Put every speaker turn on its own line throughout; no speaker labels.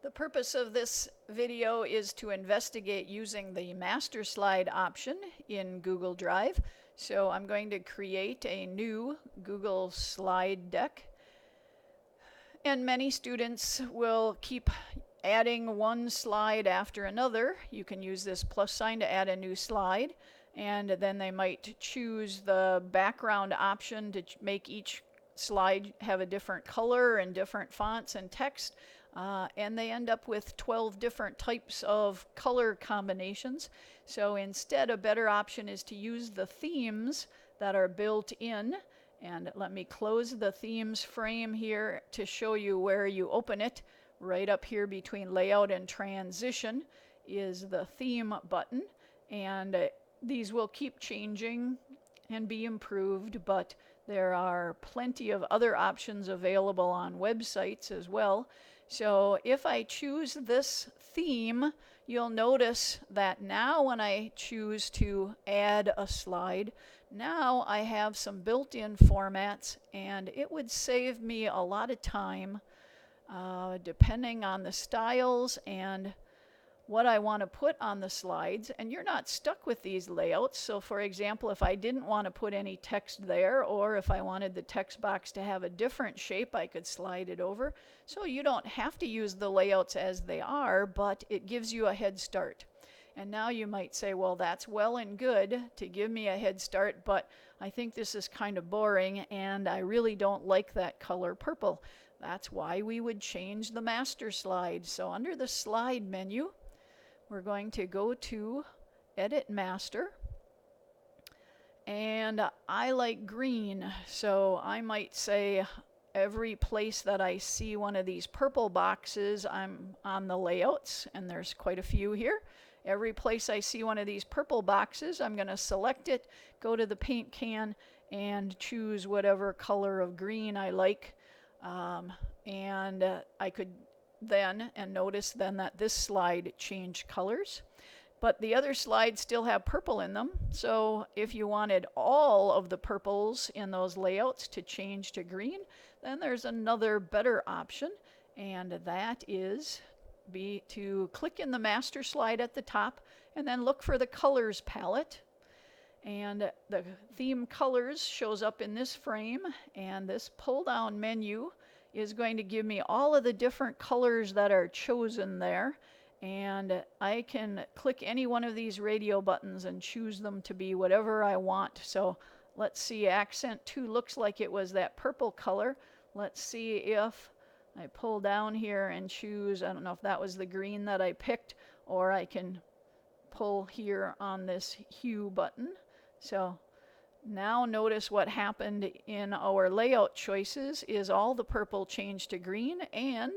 The purpose of this video is to investigate using the master slide option in Google Drive. So I'm going to create a new Google slide deck. And many students will keep adding one slide after another. You can use this plus sign to add a new slide. And then they might choose the background option to make each slide have a different color and different fonts and text. And they end up with 12 different types of color combinations. So instead, a better option is to use the themes that are built in. And let me close the themes frame here to show you where you open it. Right up here between layout and transition is the theme button. And these will keep changing and be improved, but there are plenty of other options available on websites as well. So if I choose this theme, you'll notice that now when I choose to add a slide, now I have some built-in formats, and it would save me a lot of time depending on the styles and what I want to put on the slides. And you're not stuck with these layouts. So for example, if I didn't want to put any text there, or if I wanted the text box to have a different shape, I could slide it over. So you don't have to use the layouts as they are, but it gives you a head start. And now you might say, well, that's well and good to give me a head start, but I think this is kind of boring and I really don't like that color purple. That's why we would change the master slide. So under the slide menu, we're going to go to Edit Master. And I like green, so I might say every place that I see one of these purple boxes, I'm on the layouts, and there's quite a few here. Every place I see one of these purple boxes, I'm going to select it, go to the paint can, and choose whatever color of green I like. I could then, and notice then that this slide changed colors, but the other slides still have purple in them. So if you wanted all of the purples in those layouts to change to green, then there's another better option, and that is to click in the master slide at the top and then look for the colors palette. And the theme colors shows up in this frame, and this pull down menu is going to give me all of the different colors that are chosen there, and I can click any one of these radio buttons and choose them to be whatever I want. So let's see, accent 2 looks like it was that purple color. Let's see if I pull down here and choose, I don't know if that was the green that I picked, or I can pull here on this hue button. So now notice what happened in our layout choices is all the purple changed to green, and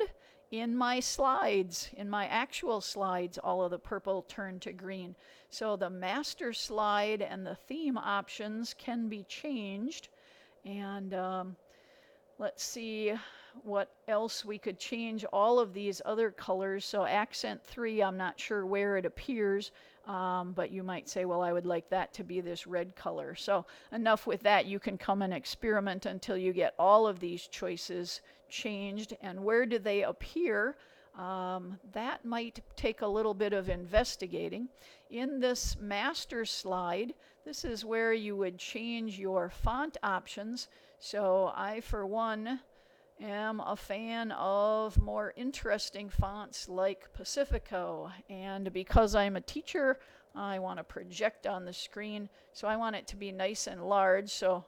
in my slides, in my actual slides, all of the purple turned to green. So the master slide and the theme options can be changed. And let's see what else we could change all of these other colors. So accent 3, I'm not sure where it appears. But you might say, well, I would like that to be this red color. So enough with that. You can come and experiment until you get all of these choices changed. And where do they appear? That might take a little bit of investigating. In this master slide, this is where you would change your font options. So I, for one, am a fan of more interesting fonts like Pacifico, and because I'm a teacher, I want to project on the screen, so I want it to be nice and large, so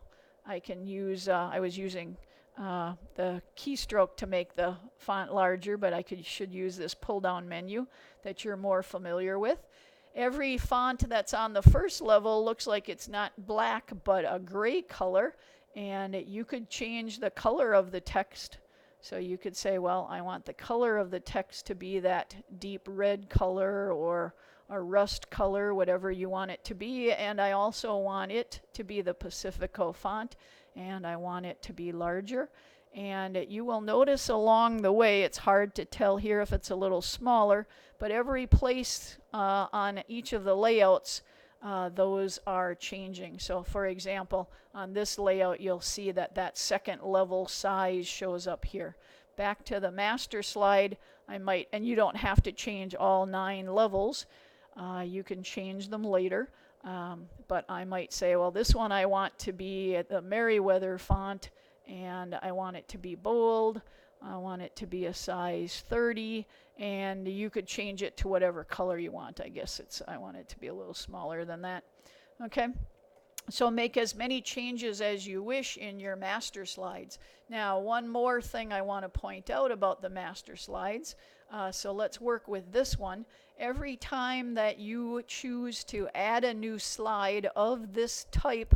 I can use, I was using the keystroke to make the font larger, but I should use this pull down menu that you're more familiar with. Every font that's on the first level looks like it's not black but a gray color, and you could change the color of the text. So you could say, well, I want the color of the text to be that deep red color or a rust color, whatever you want it to be. And I also want it to be the Pacifico font, and I want it to be larger. And you will notice along the way, it's hard to tell here if it's a little smaller, but every place on each of the layouts, those are changing. So for example, on this layout, you'll see that that second level size shows up here. back to the master slide, I might, and you don't have to change all 9 levels. You can change them later. But I might say, well, this one I want to be at the Merriweather font, and I want it to be bold. I want it to be a size 30, and you could change it to whatever color you want. I guess I want it to be a little smaller than that. Okay, so make as many changes as you wish in your master slides. Now, one more thing I want to point out about the master slides. So let's work with this one. Every time that you choose to add a new slide of this type,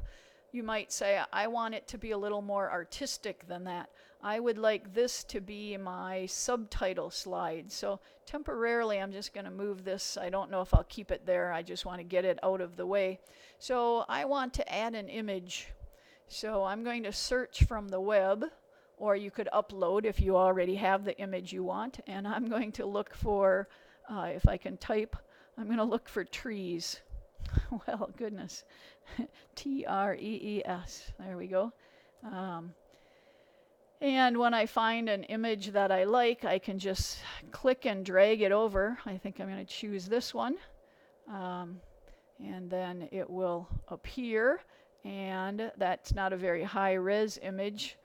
you might say, I want it to be a little more artistic than that. I would like this to be my subtitle slide. So temporarily, I'm just going to move this. I don't know if I'll keep it there. I just want to get it out of the way. So I want to add an image. So I'm going to search from the web, or you could upload if you already have the image you want. And I'm going to look for, if I can type, I'm going to look for trees. Well, goodness. Trees. There we go. And when I find an image that I like, I can just click and drag it over. I think I'm going to choose this one. And then it will appear. And that's not a very high-res image.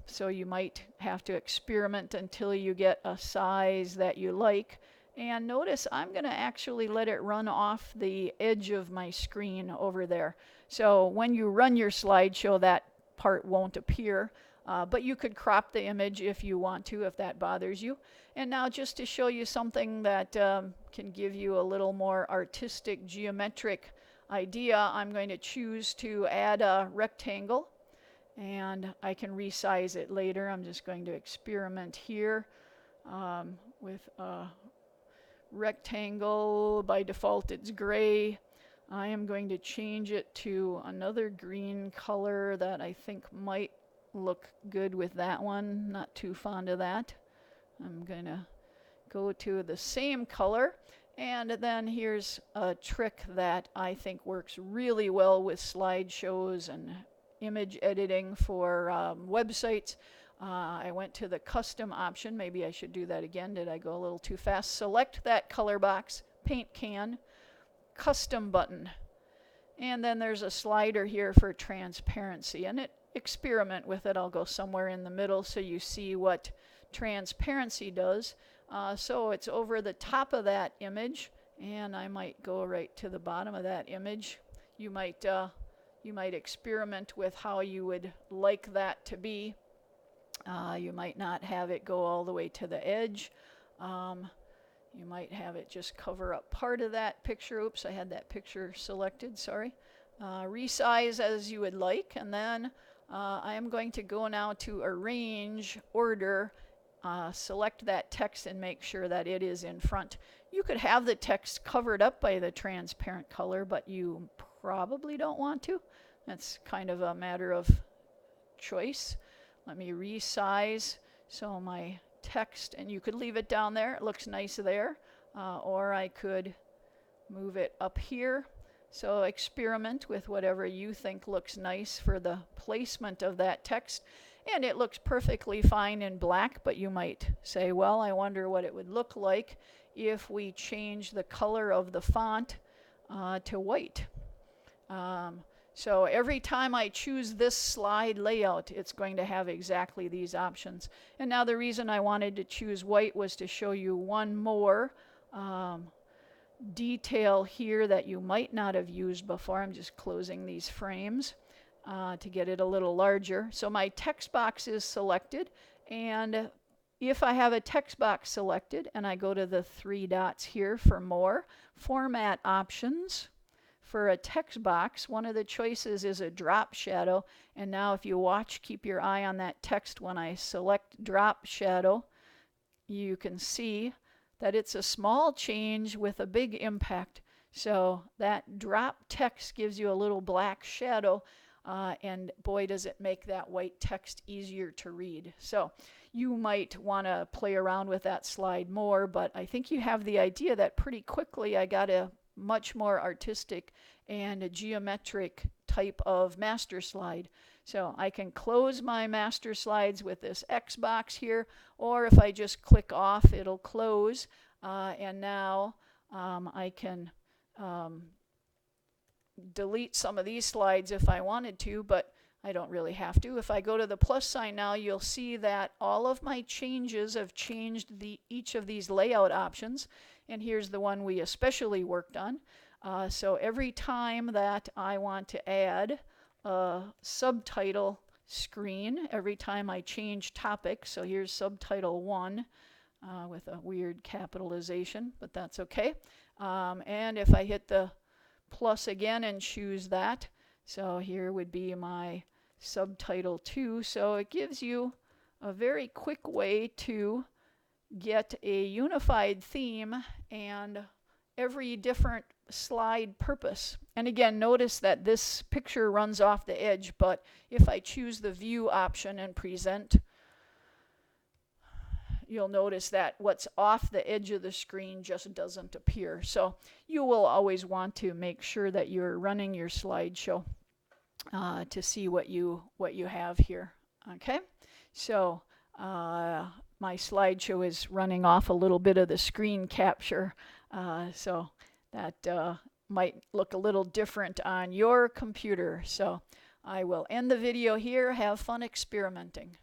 So you might have to experiment until you get a size that you like. And notice I'm going to actually let it run off the edge of my screen over there. So when you run your slideshow, that part won't appear. But you could crop the image if you want to, if that bothers you. And now just to show you something that can give you a little more artistic, geometric idea, I'm going to choose to add a rectangle. And I can resize it later. I'm just going to experiment here with a rectangle. By default, it's gray. I am going to change it to another green color that I think might look good with that one. Not too fond of that. I'm going to go to the same color. And then here's a trick that I think works really well with slideshows and image editing for websites. I went to the custom option. Maybe I should do that again. Did I go a little too fast? Select that color box, paint can, custom button. And then there's a slider here for transparency. And experiment with it. I'll go somewhere in the middle so you see what transparency does. So it's over the top of that image, and I might go right to the bottom of that image. You might experiment with how you would like that to be. You might not have it go all the way to the edge. You might have it just cover up part of that picture. Oops, I had that picture selected, sorry. Resize as you would like, and then I am going to go now to Arrange, Order, select that text and make sure that it is in front. You could have the text covered up by the transparent color, but you probably don't want to. That's kind of a matter of choice. Let me resize so my text, and you could leave it down there. It looks nice there. Or I could move it up here. So experiment with whatever you think looks nice for the placement of that text. And it looks perfectly fine in black, but you might say, well, I wonder what it would look like if we change the color of the font to white. So every time I choose this slide layout, it's going to have exactly these options. And now the reason I wanted to choose white was to show you one more detail here that you might not have used before. I'm just closing these frames to get it a little larger. So my text box is selected, and if I have a text box selected and I go to the 3 dots here for more, format options, for a text box, one of the choices is a drop shadow. And now if you watch, keep your eye on that text. When I select drop shadow, you can see that it's a small change with a big impact. So that drop text gives you a little black shadow, and boy, does it make that white text easier to read. So you might want to play around with that slide more, but I think you have the idea that pretty quickly I got a much more artistic and a geometric type of master slide. So I can close my master slides with this X box here, or if I just click off, it'll close. And now I can delete some of these slides if I wanted to, but I don't really have to. If I go to the plus sign now, you'll see that all of my changes have changed each of these layout options. And here's the one we especially worked on. So every time that I want to add a subtitle screen, every time I change topic, so here's subtitle 1 with a weird capitalization, but that's okay. And if I hit the plus again and choose that, so here would be my subtitle 2. So it gives you a very quick way to get a unified theme and every different slide purpose. And again, notice that this picture runs off the edge, but if I choose the view option and present, you'll notice that what's off the edge of the screen just doesn't appear. So you will always want to make sure that you're running your slideshow to see what you have here. Okay, so my slideshow is running off a little bit of the screen capture, so that might look a little different on your computer. So I will end the video here. Have fun experimenting.